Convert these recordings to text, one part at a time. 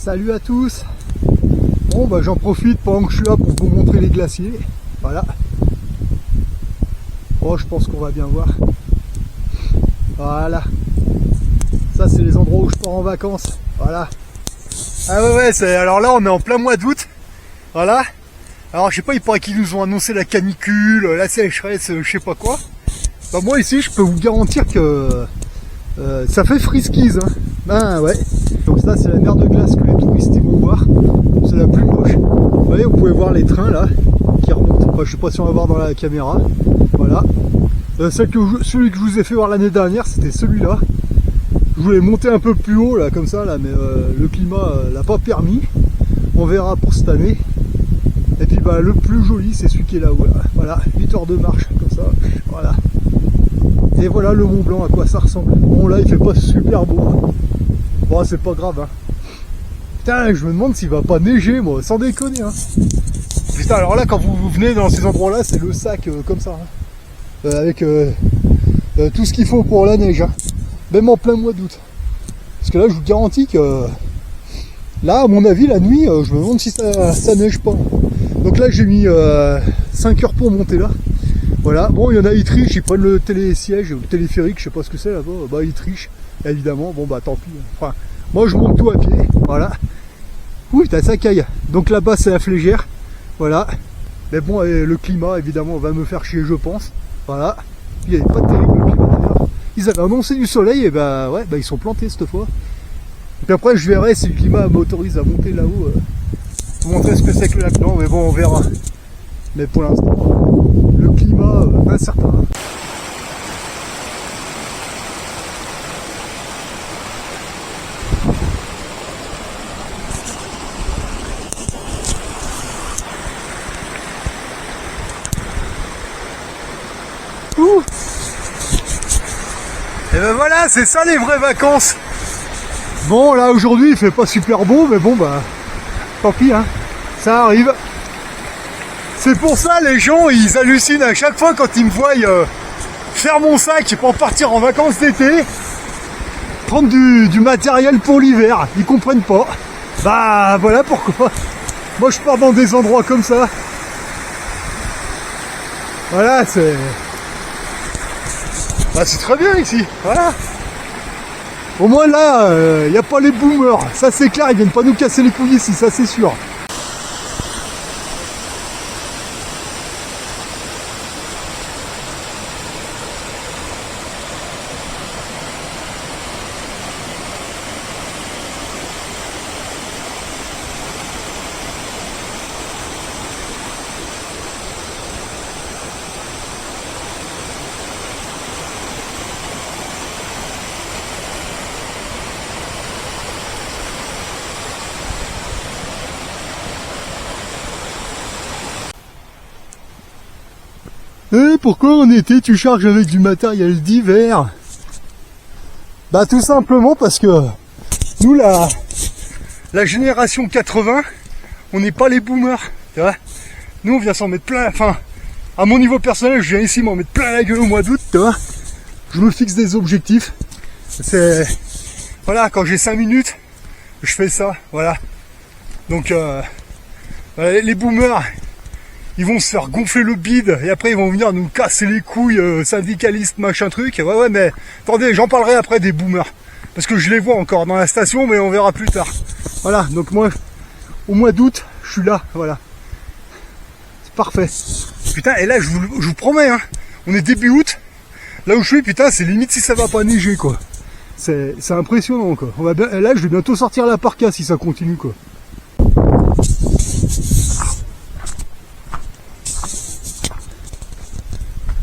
Salut à tous. Bon bah j'en profite pendant que je suis là pour vous montrer les glaciers. Voilà. Oh, je pense qu'on va bien voir. Voilà. Ça c'est les endroits où je pars en vacances. Voilà. Ah ouais, alors là on est en plein mois d'août. Voilà. Alors je sais pas, il paraît qu'ils nous ont annoncé la canicule, la sécheresse, je sais pas quoi. Bah moi ici je peux vous garantir que ça fait friskise, hein. Ben ouais. Donc ça c'est la mer de glace que les touristes ils vont voir. C'est la plus moche. Vous voyez, vous pouvez voir les trains là qui remontent. Enfin, je sais pas si on va voir dans la caméra. Voilà. Celui que je vous ai fait voir l'année dernière, c'était celui-là. Je voulais monter un peu plus haut là comme ça là, mais le climat l'a pas permis. On verra pour cette année. Et puis bah le plus joli c'est celui qui est là-haut là. Voilà, 8 heures de marche comme ça. Voilà. Et voilà le Mont Blanc à quoi ça ressemble. Bon là il fait pas super beau. Bon c'est pas grave hein. Putain je me demande s'il va pas neiger moi, sans déconner hein. Putain alors là quand vous venez dans ces endroits là c'est le sac comme ça hein. Avec tout ce qu'il faut pour la neige hein. Même en plein mois d'août. Parce que là je vous garantis que là à mon avis la nuit je me demande si ça neige pas. Donc là j'ai mis 5 heures pour monter là. Voilà, bon il y en a ils trichent, ils prennent le télésiège, le téléphérique, je sais pas ce que c'est là-bas, bah ils trichent, évidemment, bon bah tant pis. Enfin, moi je monte tout à pied, voilà. Ouh, t'as ça caille. Donc là-bas c'est la Flégère, voilà. Mais bon, le climat évidemment va me faire chier je pense, voilà. Il n'y avait pas de terrible le climat d'ailleurs. Ils avaient annoncé du soleil et bah ouais, bah ils sont plantés cette fois. Et puis après je verrai si le climat m'autorise à monter là-haut. Vous montrer ce que c'est que le lac Blanc, mais bon on verra. Mais pour l'instant, le climat incertain. Ouh. Et ben voilà, c'est ça les vraies vacances. Bon là aujourd'hui il fait pas super beau, mais bon bah tant pis hein, ça arrive. C'est pour ça les gens ils hallucinent à chaque fois quand ils me voient faire mon sac pour partir en vacances d'été, prendre du matériel pour l'hiver, ils comprennent pas. Bah voilà pourquoi. Moi je pars dans des endroits comme ça. Voilà c'est... Bah c'est très bien ici, voilà. Au moins là, il n'y a pas les boomers, ça c'est clair, ils viennent pas nous casser les couilles ici, ça c'est sûr. Et pourquoi en été tu charges avec du matériel d'hiver? Bah tout simplement parce que nous la génération 80, on n'est pas les boomers, tu vois. Nous on vient s'en mettre plein, enfin à mon niveau personnel je viens ici m'en mettre plein la gueule au mois d'août, tu vois. Je me fixe des objectifs. C'est voilà, quand j'ai 5 minutes, je fais ça, voilà. Donc les boomers, ils vont se faire gonfler le bide et après ils vont venir nous casser les couilles syndicalistes machin truc. Ouais mais attendez, j'en parlerai après des boomers. Parce que je les vois encore dans la station mais on verra plus tard. Voilà, donc moi au mois d'août, je suis là, voilà. C'est parfait. Putain, et là je vous promets, hein, on est début août. Là où je suis, putain, c'est limite si ça va pas neiger quoi. C'est impressionnant quoi. Là je vais bientôt sortir la parka si ça continue quoi.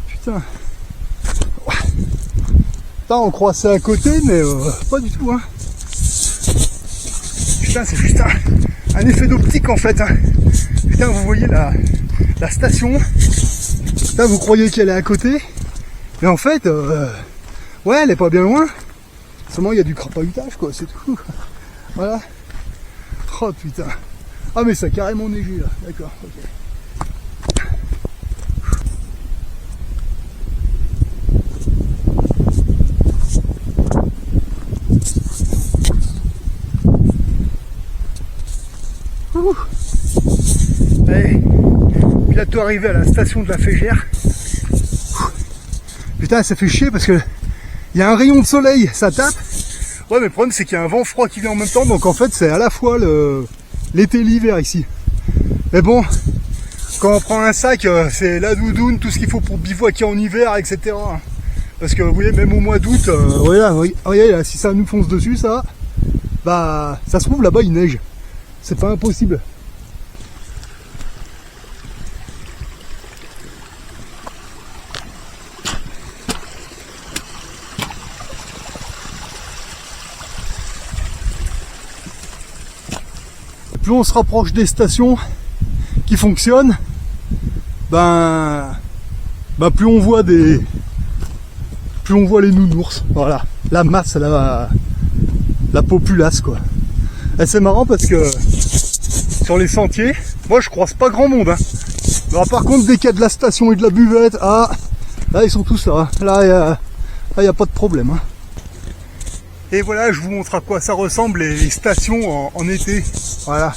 Putain. Putain, on croit ça à côté, mais pas du tout, hein. Putain, c'est juste un effet d'optique en fait, hein. Putain, vous voyez la station. Putain, vous croyez qu'elle est à côté, mais en fait, ouais, elle est pas bien loin. Seulement, il y a du crapahutage, quoi, c'est tout. Voilà. Oh putain. Ah, mais ça a carrément neigé là, d'accord, ok. Ouh. Allez, bientôt arrivé à la station de la Fégère. Putain, ça fait chier parce que il y a un rayon de soleil, ça tape. Ouais, mais le problème c'est qu'il y a un vent froid qui vient en même temps, donc en fait c'est à la fois l'été et l'hiver ici. Mais bon, quand on prend un sac, c'est la doudoune, tout ce qu'il faut pour bivouaquer en hiver, etc. Parce que vous voyez, même au mois d'août, regardez là, si ça nous fonce dessus, ça, bah, ça se trouve là-bas il neige. C'est pas impossible. Plus on se rapproche des stations qui fonctionnent, ben plus on voit les nounours. Voilà, la masse, la populace quoi. Et c'est marrant parce que sur les sentiers, moi je croise pas grand monde. Hein. Alors, par contre, dès qu'il y a de la station et de la buvette, là ils sont tous là. Là il n'y a pas de problème. Hein. Et voilà, je vous montre à quoi ça ressemble les stations en été. Voilà.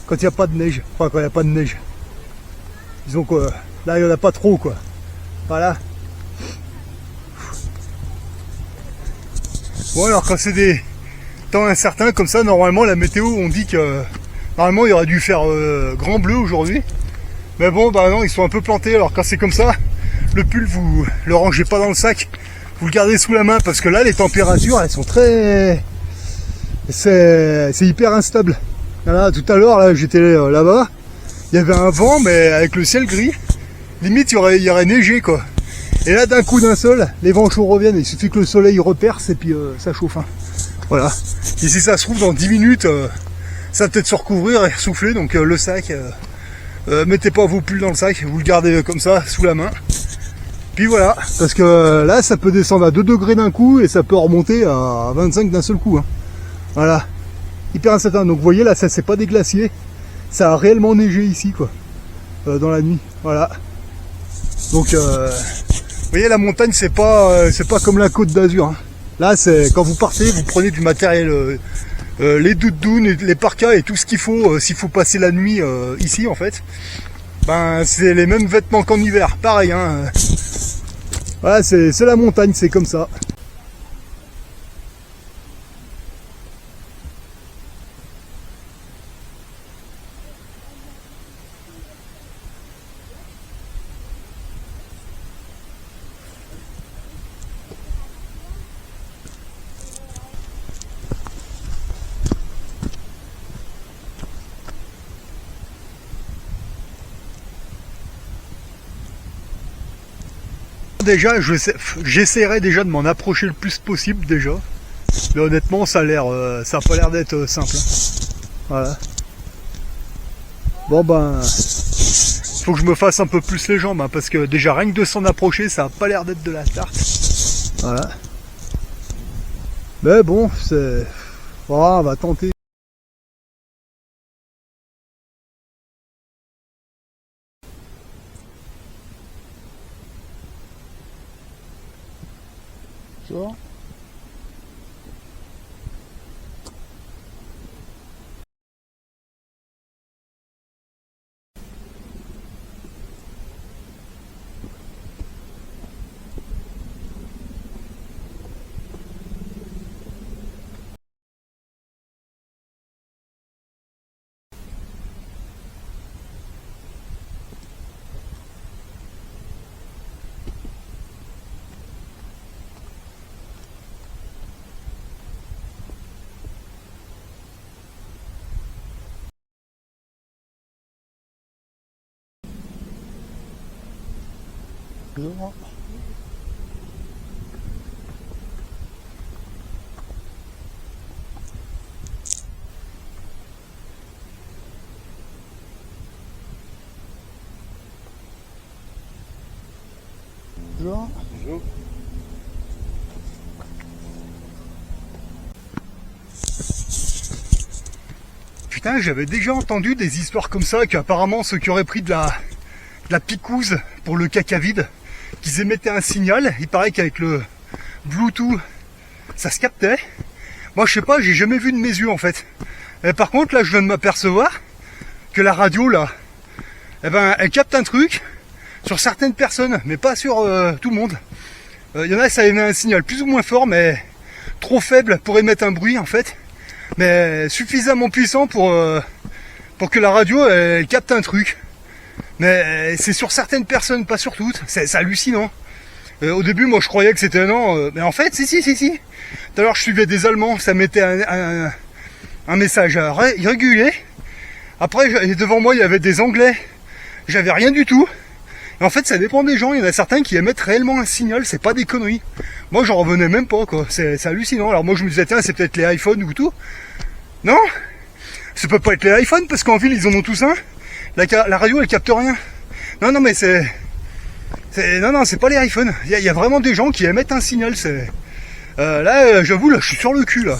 Quand il n'y a pas de neige. Enfin, quand il n'y a pas de neige. Disons que là, il n'y en a pas trop, quoi. Voilà. Bon, alors quand c'est des temps incertains comme ça, normalement, la météo, on dit que normalement, il aurait dû faire grand bleu aujourd'hui. Mais bon, bah non, ils sont un peu plantés. Alors quand c'est comme ça, le pull, vous le rangez pas dans le sac. Vous le gardez sous la main parce que là les températures elles sont très... C'est hyper instable. Voilà, tout à l'heure là j'étais là-bas, il y avait un vent mais avec le ciel gris, limite il y aurait neigé quoi. Et là d'un coup d'un seul, les vents chauds reviennent, il suffit que le soleil reperce et puis ça chauffe. Hein. Voilà. Et si ça se trouve dans 10 minutes, ça va peut-être se recouvrir et souffler, donc le sac, mettez pas vos pulls dans le sac, vous le gardez comme ça sous la main. Puis voilà, parce que là ça peut descendre à 2 degrés d'un coup et ça peut remonter à 25 d'un seul coup. Hein. Voilà, hyper incertain. Donc vous voyez là, ça c'est pas des glaciers, ça a réellement neigé ici quoi, dans la nuit. Voilà. Donc vous voyez la montagne c'est pas comme la Côte d'Azur. Hein. Là c'est quand vous partez, vous prenez du matériel, les doudounes, les parkas et tout ce qu'il faut s'il faut passer la nuit ici en fait. Ben c'est les mêmes vêtements qu'en hiver, pareil. Hein. Voilà, c'est la montagne, c'est comme ça. Déjà, j'essaierai déjà de m'en approcher le plus possible déjà. Mais honnêtement, ça a pas l'air d'être simple. Hein. Voilà. Bon ben, faut que je me fasse un peu plus les jambes, hein, parce que déjà rien que de s'en approcher, ça a pas l'air d'être de la tarte. Voilà. Mais bon, c'est, voilà, on va tenter. Tu vois ? Bonjour. Bonjour. Putain, j'avais déjà entendu des histoires comme ça, qu'apparemment ceux qui auraient pris de la picouse pour le caca vide, qu'ils émettaient un signal. Il paraît qu'avec le Bluetooth, ça se captait. Moi, je sais pas, j'ai jamais vu de mes yeux en fait. Et par contre, là, je viens de m'apercevoir que la radio là, eh ben, elle capte un truc sur certaines personnes, mais pas sur tout le monde. Il y en a, ça émet un signal plus ou moins fort, mais trop faible pour émettre un bruit en fait, mais suffisamment puissant pour que la radio elle capte un truc. Mais c'est sur certaines personnes, pas sur toutes. C'est hallucinant. Au début, moi, je croyais que c'était non. Mais en fait, si. Tout à l'heure, je suivais des Allemands, ça mettait un message irrégulier. Après, devant moi, il y avait des Anglais. J'avais rien du tout. Et en fait, ça dépend des gens. Il y en a certains qui émettent réellement un signal. C'est pas des conneries. Moi, j'en revenais même pas, quoi. C'est hallucinant. Alors moi, je me disais, tiens, c'est peut-être les iPhones ou tout. Non, ça peut pas être les iPhones parce qu'en ville, ils en ont tous un. La radio, elle capte rien. Non, mais non, c'est pas les iPhones. Il y a vraiment des gens qui émettent un signal. Là, j'avoue, là, je suis sur le cul, là.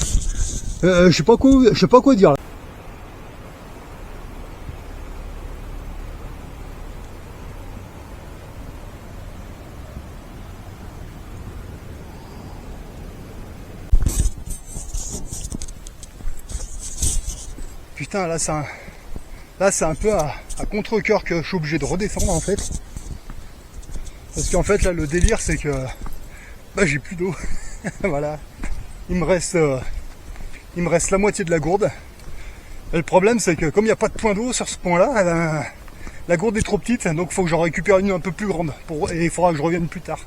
Je sais pas quoi dire. Là. Putain, là, c'est un peu à contre-cœur que je suis obligé de redescendre, en fait. Parce qu'en fait, là, le délire, c'est que j'ai plus d'eau. Voilà. Il me reste la moitié de la gourde. Et le problème, c'est que comme il n'y a pas de point d'eau sur ce point-là, la gourde est trop petite, donc il faut que j'en récupère une un peu plus grande. Et il faudra que je revienne plus tard.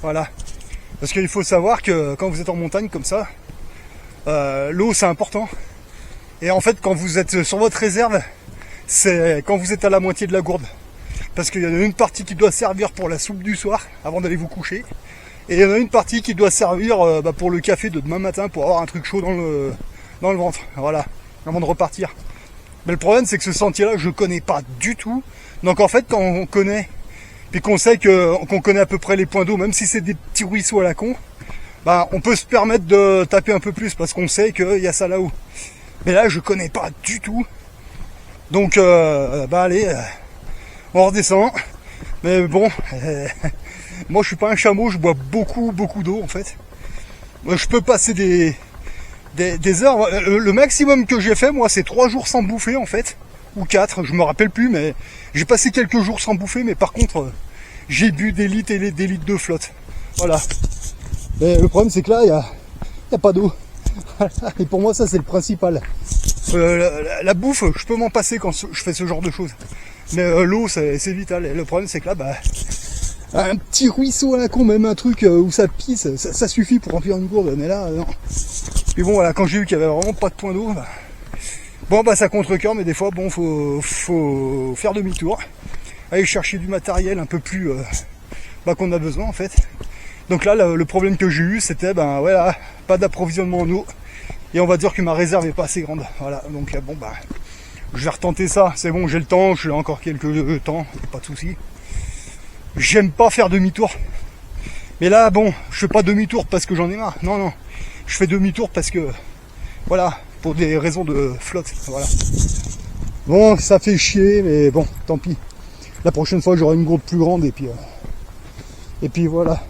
Voilà. Parce qu'il faut savoir que quand vous êtes en montagne comme ça, l'eau, c'est important. Et en fait, quand vous êtes sur votre réserve, c'est quand vous êtes à la moitié de la gourde. Parce qu'il y en a une partie qui doit servir pour la soupe du soir, avant d'aller vous coucher. Et il y en a une partie qui doit servir pour le café de demain matin, pour avoir un truc chaud dans le ventre. Voilà, avant de repartir. Mais le problème, c'est que ce sentier-là, je connais pas du tout. Donc en fait, quand on connaît, puis qu'on sait qu'on connaît à peu près les points d'eau, même si c'est des petits ruisseaux à la con, on peut se permettre de taper un peu plus, parce qu'on sait qu'il y a ça là-haut. Mais là, je connais pas du tout. Donc, allez, on redescend. Mais bon, moi je suis pas un chameau, je bois beaucoup d'eau en fait. Moi, je peux passer des heures. Le maximum que j'ai fait, moi, c'est 3 jours sans bouffer en fait. Ou 4, je me rappelle plus, mais j'ai passé quelques jours sans bouffer, mais par contre, j'ai bu des litres et des litres de flotte. Voilà. Mais le problème, c'est que là, il y a pas d'eau. Et pour moi, ça, c'est le principal. La bouffe, je peux m'en passer quand je fais ce genre de choses. Mais l'eau, c'est vital. Et le problème, c'est que là, un petit ruisseau à la con, même un truc où ça pisse, ça suffit pour remplir une gourde. Mais là, non. Et bon, voilà, quand j'ai vu qu'il y avait vraiment pas de point d'eau, ça contre-cœur, mais des fois, bon, faut faire demi-tour. Aller chercher du matériel un peu plus qu'on a besoin, en fait. Donc là, le problème que j'ai eu, c'était, voilà, pas d'approvisionnement en eau. Et on va dire que ma réserve est pas assez grande. Voilà, donc je vais retenter ça. C'est bon, j'ai le temps, j'ai encore quelques temps, pas de soucis. J'aime pas faire demi-tour. Mais là, bon, je fais pas demi-tour parce que j'en ai marre. Non. Je fais demi-tour parce que, voilà, pour des raisons de flotte. Voilà. Bon, ça fait chier, mais bon, tant pis. La prochaine fois, j'aurai une gourde plus grande et puis voilà.